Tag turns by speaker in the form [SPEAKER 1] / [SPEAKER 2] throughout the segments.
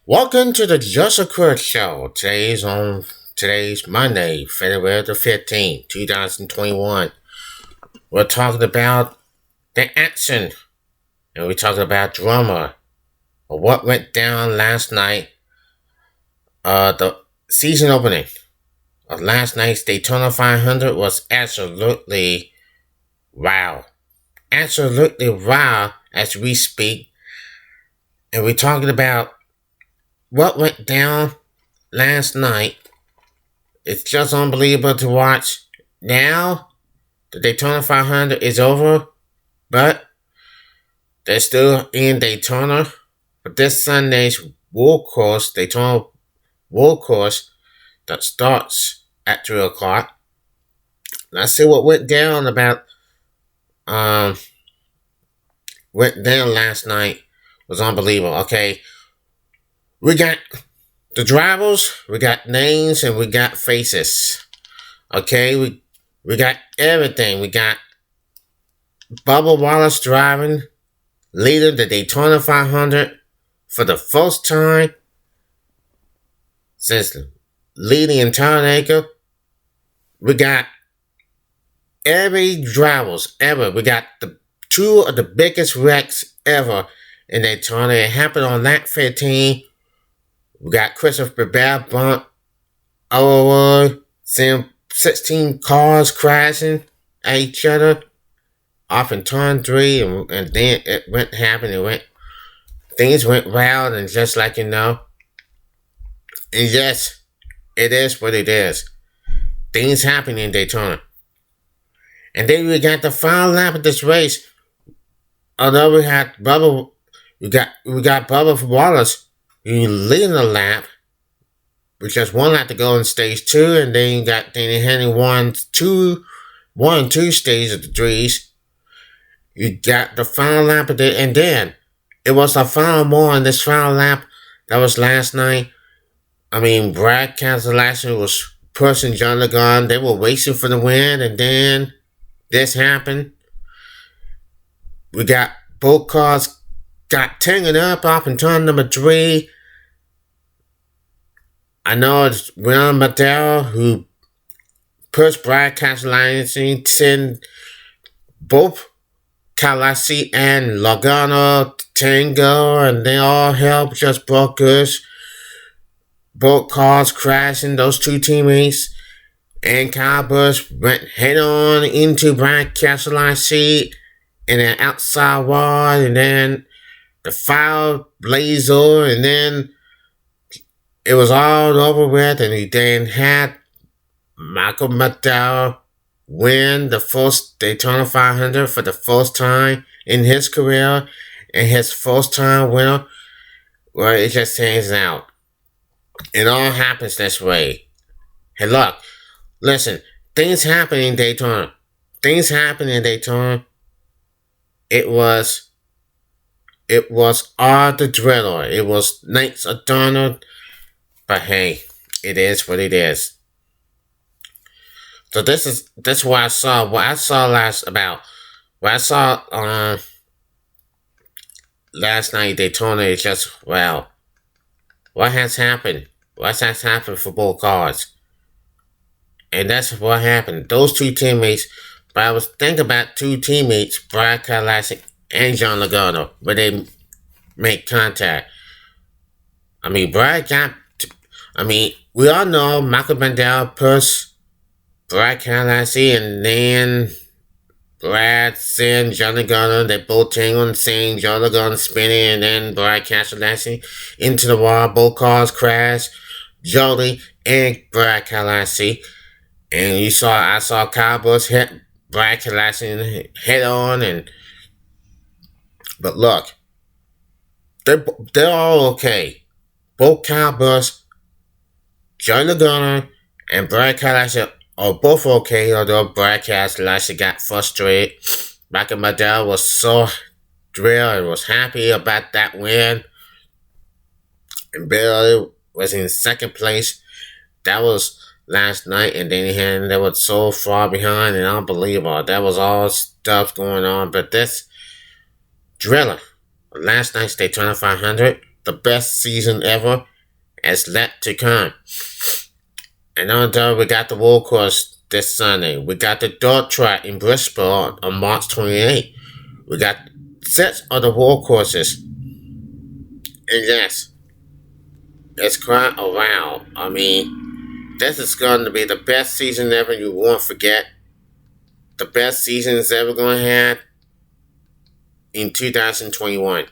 [SPEAKER 1] Welcome to the Joseph Crudup Show. Today's Monday, February the 15th, 2021. We're talking about the action, and we're talking about drama. What went down last night, the season opening of last night's Daytona 500 was absolutely wow. Absolutely wow as we speak. And we're talking about what went down last night. It's just unbelievable to watch. Now, the Daytona 500 is over, but they're still in Daytona. But this Sunday's World Course, Daytona World Course, that starts at 3 o'clock. Let's see what um, went down last night. Was unbelievable. Okay, we got the drivers, we got names, and we got faces. Okay, we got everything. We got Bubba Wallace driving, leading the Daytona 500 for the first time since leading in Talladega. We got every drivers ever. We got the two of the biggest wrecks ever in Daytona. It happened on lap 15. We got Christopher Bell bumped over, seeing 16 cars crashing at each other off in turn 3, and then things went wild, and just like you know. And yes, it is what it is. Things happen in Daytona. And then we got the final lap of this race. Although we got Bubba Wallace leading the lap with just one lap to go in stage 2, and then you got Danny Henry one and two stages of the threes. You got the final lap of it, and then it was the final more in this final lap that was last night. I mean, Brad Keselowski was pushing John Lagan. They were racing for the win, and then this happened. We got both cars got tangled up off in turn number 3. I know it's William McDowell who pushed Brad Keselowski, send both Keselowski and Logano tango, and they all helped just broke us. Both cars crashing, those two teammates, and Kyle Busch went head on into Brad Keselowski in an outside wall, and then the fire blazed over, and then it was all over with, and he then had Michael McDowell win the first Daytona 500 for the first time in his career, and his first time winner. Well, it just turns out it all happens this way. Hey, look, listen, things happen in Daytona. Things happen in Daytona. It was all the driller. It was Night Daytona. But hey, it is what it is. So this what I saw. What I saw last night Daytona is just, well, what has happened? What has happened for both cars? And that's what happened. Those two teammates, but I was thinking about two teammates, Brad Keselowski and John Logano, where they make contact. I mean, we all know Michael McDowell pushed Brad Keselowski, and then Brad sent John Logano. They both tangled and sang, John Logano spinning, and then Brad Keselowski into the wall. Both cars crashed. Jody and Brad Keselowski. And I saw Kyle Busch hit Brad Keselowski head on, but look, they're all okay. Both Kyle Busch, John Logano, and Brad Keselowski are both okay, although Brad Keselowski got frustrated. Michael McDowell was so thrilled and was happy about that win. And Billy was in second place. That was last night, and then they were so far behind and unbelievable. That was all stuff going on. But this driller, last night's Daytona 500, the best season ever is yet to come. And although we got the road course this Sunday, we got the dirt track in Bristol on March 28th. We got sets of the road courses. And yes, it's quite a wow. I mean, this is going to be the best season ever. You won't forget. The best season it's ever going to have in 2021.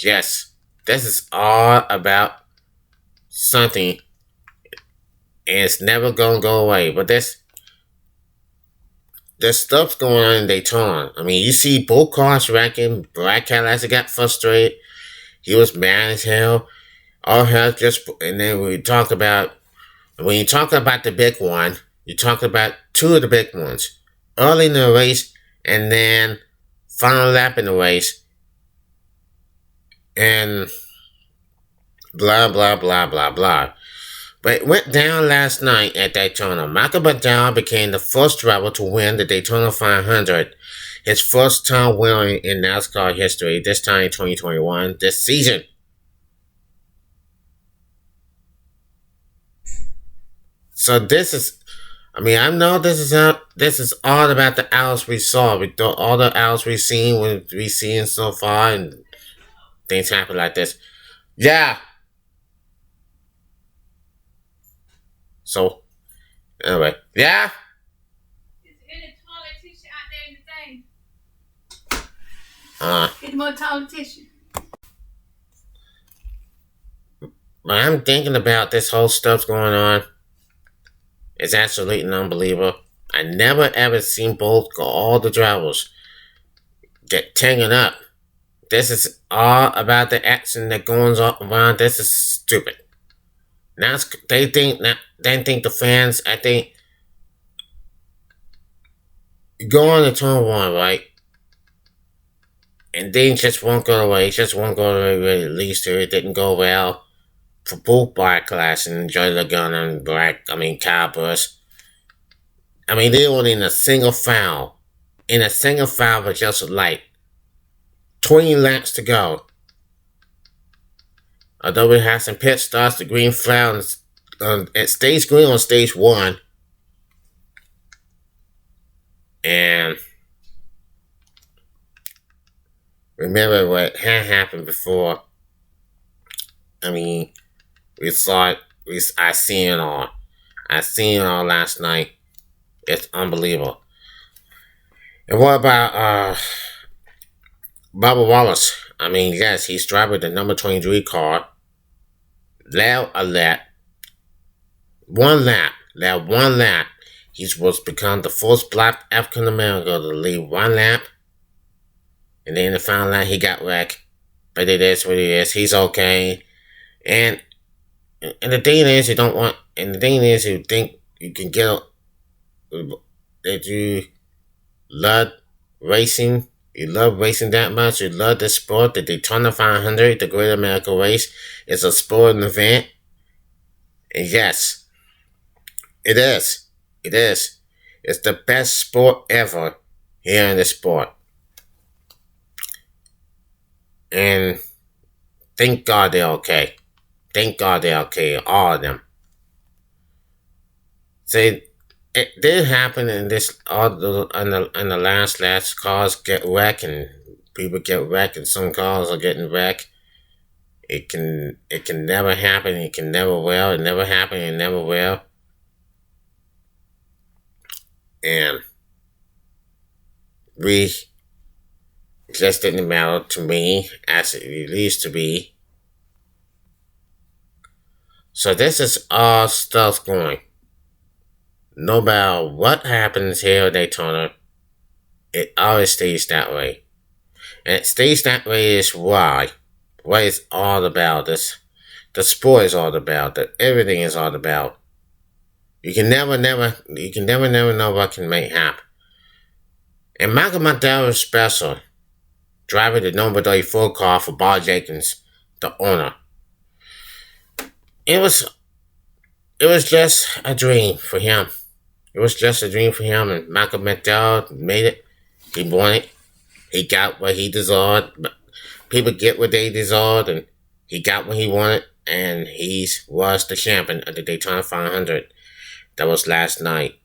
[SPEAKER 1] Yes, this is all about something. And it's never going to go away. But there's stuff's going on in Daytona. I mean, you see both cars wrecking. Brad Keselowski got frustrated. He was mad as hell. All hell just... And then when you talk about the big one, you talk about two of the big ones. Early in the race, and then final lap in the race. And blah, blah, blah, blah, blah. But it went down last night at Daytona. Michael McDowell became the first driver to win the Daytona 500. His first time winning in NASCAR history, this time in 2021, this season. So this is, I mean, I know this is all about the hours we saw. All the hours we've seen so far, and things happen like this. Yeah. So, anyway, yeah.
[SPEAKER 2] Is any toilet tissue out there in the thing? Get more toilet tissue.
[SPEAKER 1] But I'm thinking about this whole stuff going on. It's absolutely unbelievable. I never ever seen all the drivers get tangled up. This is all about the action that goes on around. This is stupid. Now they think the fans, I think, go on to turn one, right? And they just won't go away. It just won't go away, at least it didn't go well for both bike class and Joey Logano and Kyle Busch. I mean, they were in a single foul. In a single foul with just like 20 laps to go. Although we had some pit starts, the green flag at stage green on stage 1. And remember what had happened before. I mean, we saw it. I seen it all. I seen it all last night. It's unbelievable. And what about Bubba Wallace? I mean, yes, he's driving the number 23 car. Led a lap. One lap. He was become the first black African American to lead one lap. And then in the final lap, he got wrecked. But it is what it is. He's okay. And the thing is, you think you can get that you love racing. You love racing that much. You love the sport. The Daytona 500, the Great American Race, is a sporting event. And yes, it is. It is. It's the best sport ever here in the sport. And thank God they're okay. Thank God they're okay, all of them. See, it did happen in this in the last cars get wrecked and people get wrecked and some cars are getting wrecked. It can never happen. It can never will. It never happen. It never will. And it just didn't matter to me as it used to be. So this is all stuff going. No matter what happens here at Daytona, it always stays that way. And it stays that way is why. What it's all about. The sport is all about. Everything is all about. You can never know what can make happen. And Michael McDowell is special. Driving the number 34 car for Bob Jenkins, the owner. It was just a dream for him. It was just a dream for him, and Michael McDowell made it. He won it. He got what he deserved. People get what they deserved, and He got what he wanted, and he was the champion of the Daytona 500. That was last night.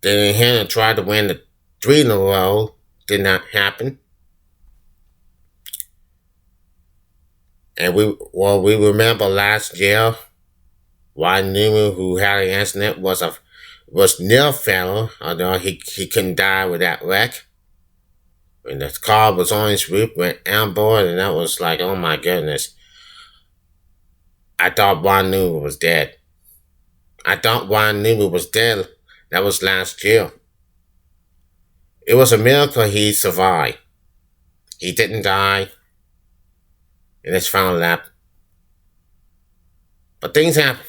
[SPEAKER 1] Then Hannah tried to win the 3 in a row. Did not happen. And we remember last year, Ryan Newman, who had an accident, was near fatal, although he couldn't die with that wreck. When the car was on his roof, went on board, and that was like, oh my goodness. I thought Ryan Newman was dead. That was last year. It was a miracle he survived. He didn't die in his final lap. But things happen.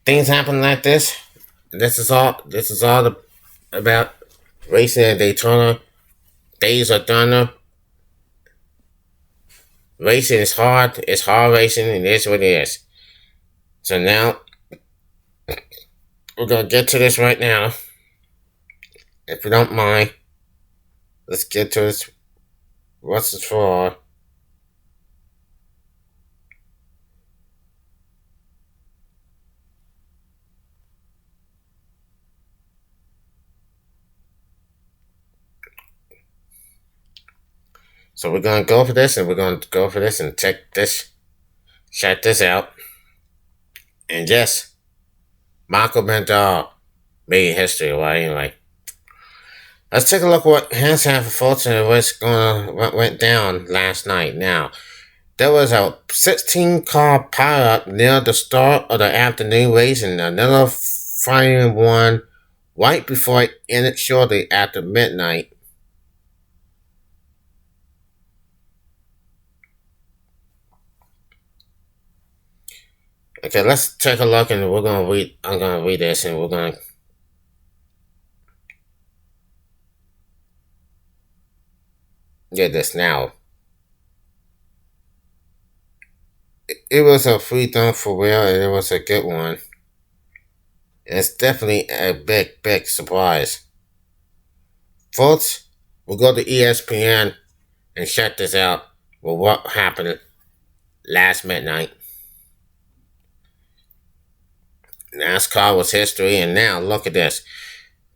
[SPEAKER 1] Things happen like this. This is all about racing at Daytona. Days are done. Racing is hard. It's hard racing, and it is what it is. So now, we're going to get to this right now. If you don't mind, let's get to this. What's it for? So we're going to go for this, and we're going to go for this and check this out. And yes, Michael McDowell made history. Well, anyway, let's take a look at what has happened, folks, and what went down last night. Now, there was a 16-car pileup near the start of the afternoon race, and another firing one right before it ended shortly after midnight. Okay, let's take a look, and I'm gonna read this, and we're gonna get this now. It was a free throw for real, and it was a good one. And it's definitely a big surprise. Folks, we'll go to ESPN and check this out with what happened last midnight. NASCAR was history, and now look at this.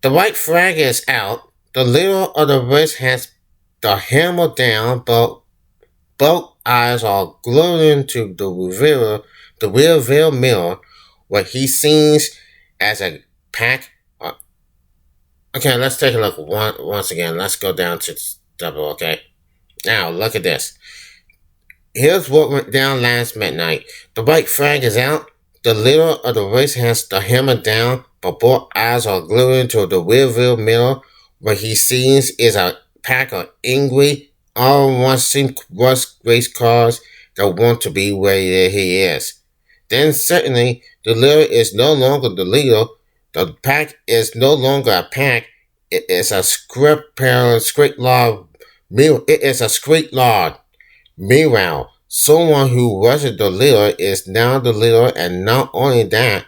[SPEAKER 1] The white flag is out. The leader of the race has the hammer down, but both eyes are glued into the rear mirror, where he sees as a pack. Okay, let's take a look once again. Let's go down to double. Okay, now look at this. Here's what went down last midnight. The white flag is out. The leader of the race has the hammer down, but both eyes are glued to the rearview mirror. What he sees is a pack of angry, all-one-seam race cars that want to be where he is. Then suddenly, the leader is no longer the leader. The pack is no longer a pack. It is a script law. It is a script law. Meanwhile, someone who wasn't the leader is now the leader, and not only that,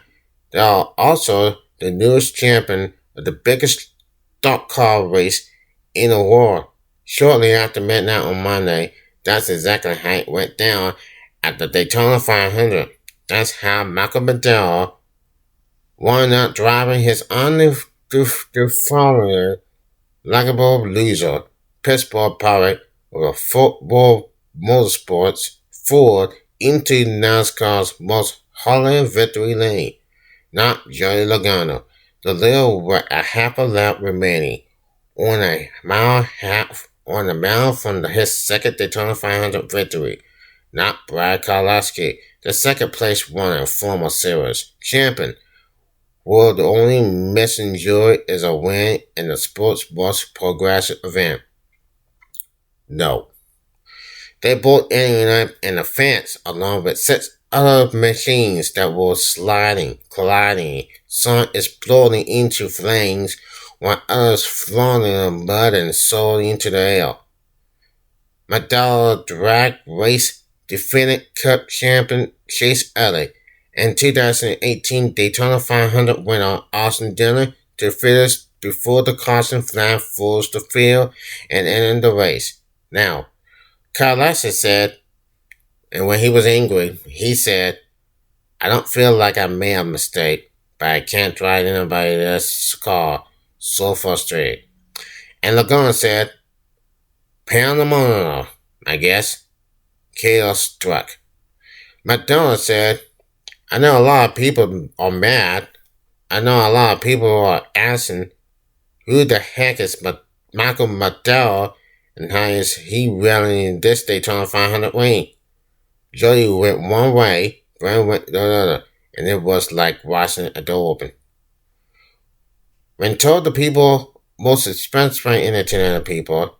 [SPEAKER 1] they are also the newest champion of the biggest stock car race in the world. Shortly after midnight on Monday, that's exactly how it went down at the Daytona 500. That's how Michael McDowell wound up driving his undefeated, likable loser, Pittsburgh Pirate, with a football Motorsports Ford into NASCAR's most holiday victory lane, not Joey Logano. The leader with a half a lap remaining on a mile from his second Daytona 500 victory, not Brad Keselowski, the second place winner and former series champion. Well, the only missing joy is a win in the sport's most progressive event. No. They both ended up in the fence along with 6 other machines that were sliding, colliding, some exploding into flames, while others floating in mud and soaring into the air. McDowell drag race defending Cup champion Chase Elliott and 2018 Daytona 500 winner Austin Dillon to finish before the caution flag fools the field and ending the race. Now, Carlassi said, and when he was angry, he said, I don't feel like I made a mistake, but I can't drive anybody else's car. So frustrated. And Lagon said, Pandemonium, I guess. Chaos struck. McDowell said, I know a lot of people are mad. I know a lot of people are asking, who the heck is Michael McDowell and how is he rallying this Daytona 500 win? Jody went one way, Brian went the other, and it was like watching a door open. When told the people most expensive entertainer people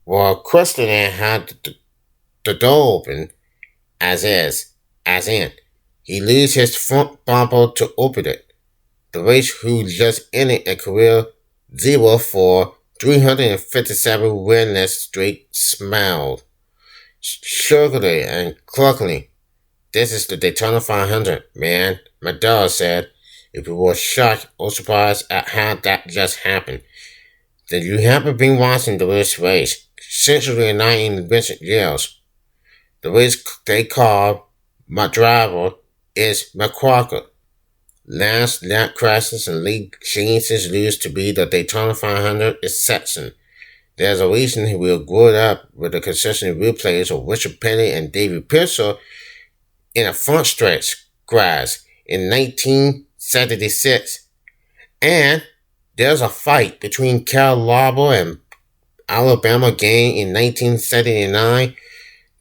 [SPEAKER 1] were questioning how the door opened, as in, he leaves his front bumper to open it. The race who just ended a career 0 for 357 winless streak smiled, shuggery and cluckily. This is the Daytona 500, man, McDowell said. If you were shocked or surprised at how that just happened, then you haven't been watching the race since the night in Vincent Yales. The race they call my driver is McQuarker. Last lap crashes and lead chances lose to be the Daytona 500 exception. There's a reason he will grow up with the consistent replays of Richard Petty and David Pearson in a front stretch crash in 1976. And there's a fight between Cal Larber and Alabama gang in 1979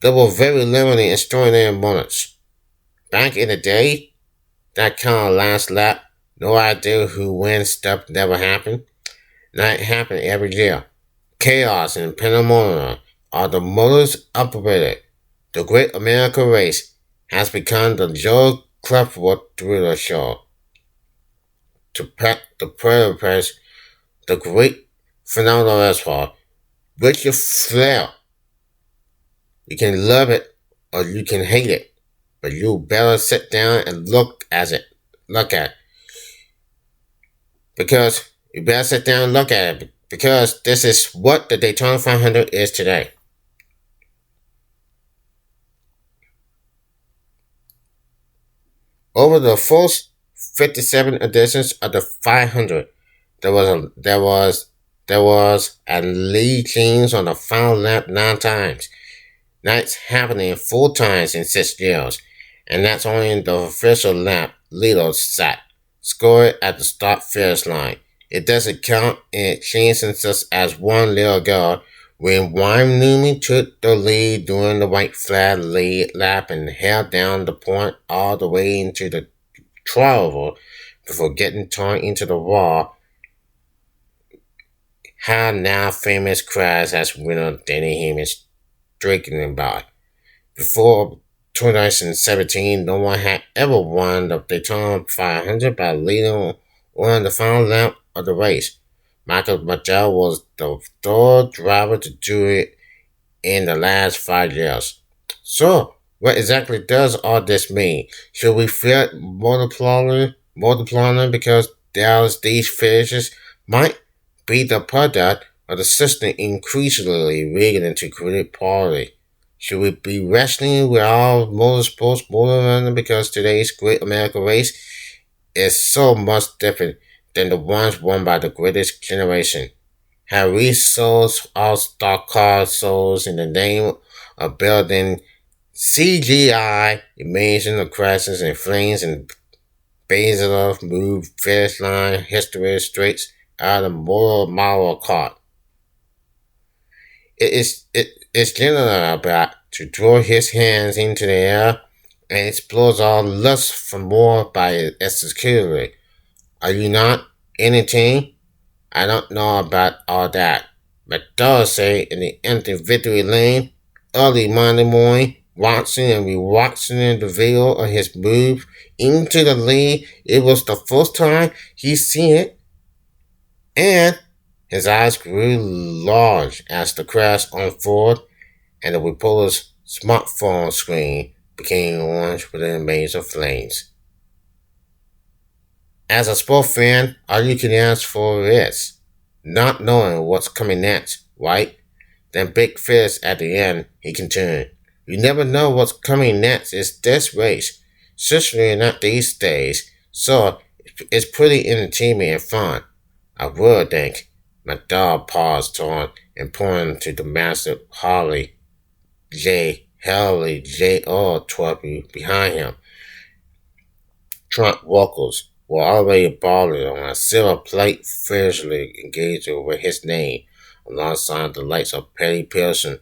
[SPEAKER 1] that were very limited in extraordinary moments. Back in the day, that kind of last lap, no idea who wins stuff never happened. That happened every year. Chaos and pandemonium are the motors operated. The Great American Race has become the Joe Cleverwood thriller show. To pet the paraphrase, the great phenomenal asphalt, Richard Flair. You can love it or you can hate it, but you better sit down and look at it. Because you better sit down and look at it because this is what the Daytona 500 is today. Over the first 57 editions of the 500, there was a lead change on the final lap 9 times. That's happening 4 times in 6 years, and that's only in the official lap leader sat, scored at the start finish line. It doesn't count in chances such as 1 year ago when Wyman Newman took the lead during the white flag lead lap and held down the point all the way into the trial before getting torn into the wall. How now famous crash as winner Danny Hamish drinking about. Before 2017, no one had ever won the Daytona 500 by leading on the final lap of the race. Michael McDowell was the 3rd driver to do it in the last 5 years. So, what exactly does all this mean? Should we fear multiplying because these finishes might be the product of the system increasingly rigged to create quality? Should we be wrestling with all motorsports more because today's Great American Race is so much different than the ones won by the greatest generation? Have we sold all-star car souls in the name of building CGI amazing of crashes and flames and Bezos move finish line history straights out of motor model car? It's generally about to draw his hands into the air and explores all lust for more by executively. Are you not entertained? I don't know about all that. McDowell say in the empty victory lane early Monday morning, watching and rewatching the video of his move into the lead. It was the first time he's seen it, and his eyes grew large as the crash unfolded and the reporter's smartphone screen became orange with a maze of flames. As a sports fan, all you can ask for is not knowing what's coming next, right? than big fish at the end, he continued. You never know what's coming next. It's this race. Certainly not these days. So, it's pretty entertaining and fun. I would think. McDowell paused on and pointed to the massive Harley J.O. trophy behind him. Trump vocals were already boarded on a silver plate fiercely engaged with his name, alongside the likes of Petty Pearson,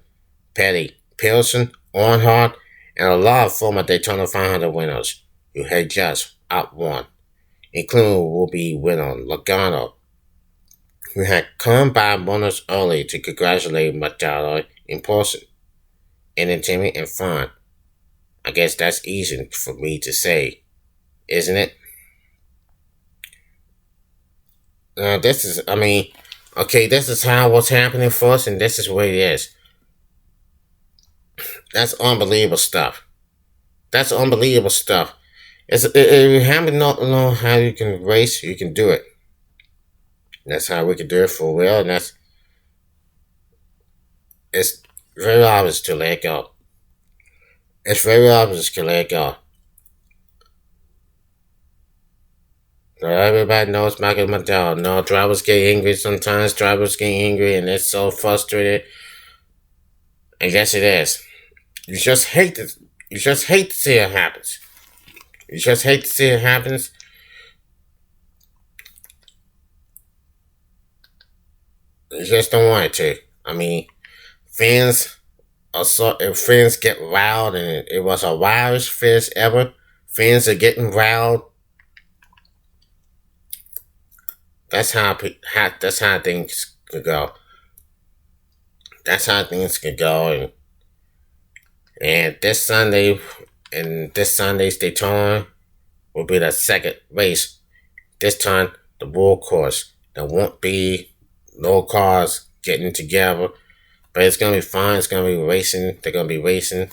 [SPEAKER 1] Earnhardt, and a lot of former Daytona 500 winners who had just outwon, including will-be winner Logano, who had come by moments early to congratulate McDowell in person. Entertainment and fun. I guess that's easy for me to say, isn't it? This is how what's happening for us, and this is what it is. That's unbelievable stuff. That's unbelievable stuff. If you happen not to know how you can race, you can do it. That's how we can do it for real, and it's very obvious to let go. It's very obvious to let go. So everybody knows Michael McDowell. No, drivers get angry sometimes. Drivers get angry and they're so frustrated. And yes, it is. You just hate to see it happens. You just hate to see it happens. You just don't want it to. I mean, fans get riled, and it was a wildest fest ever. Fans are getting riled. That's how things could go. That's how things could go, and this Sunday, and this Sunday's Daytona will be the second race. This time, the road course. There won't be no cars getting together, but it's gonna be fun. It's gonna be racing. They're gonna be racing,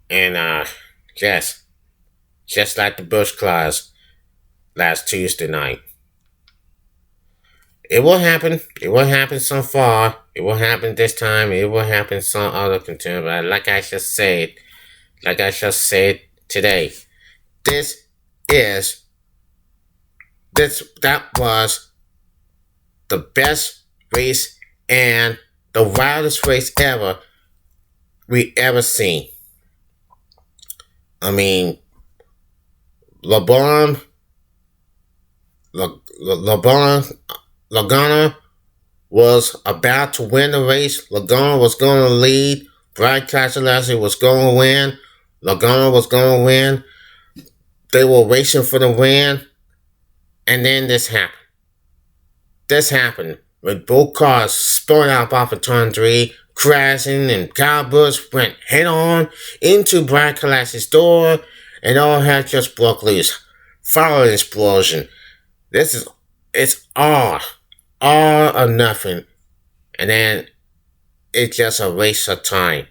[SPEAKER 1] and yes, just like the Busch class last Tuesday night. It will happen. It will happen so far. It will happen this time. It will happen some other contender. But like I just said today, that was the best race and the wildest race we ever seen. I mean, Logano was about to win the race. Logano was going to lead. Brian Keselowski was going to win. Logano was going to win. They were racing for the win. And then this happened. This happened with both cars spun out off of turn 3, crashing, and Kyle Busch went head on into Brian Keselowski's door, and all hell just broke loose. Fire explosion. It's all or nothing. And then it's just a waste of time.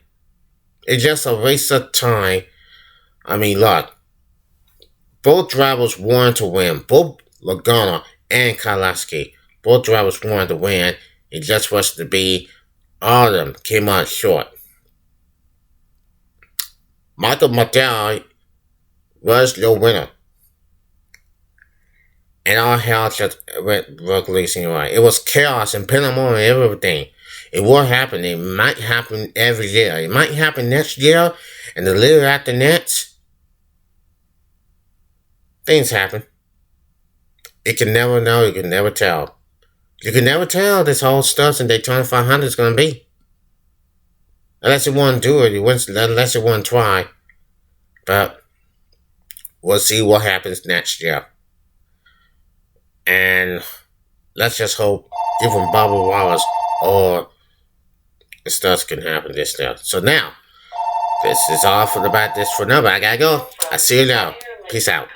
[SPEAKER 1] It's just a waste of time. I mean, look, both drivers wanted to win. Both Logano and Keselowski. Both drivers wanted to win. It just was to be, all of them came out short. Michael McDowell was your winner. And all hell just went racing right. It was chaos and pandemonium and everything. It will happen. It might happen every year. It might happen next year, and the year after next. Things happen. You can never know. You can never tell. You can never tell this whole stuff in Daytona 500 is going to be. Unless you want to do it. Unless you want to try. But we'll see what happens next year. And let's just hope even Bubba Wallace or the stuff can happen this year. So now, this is all about this for now. But I gotta go. I see you now. Peace out.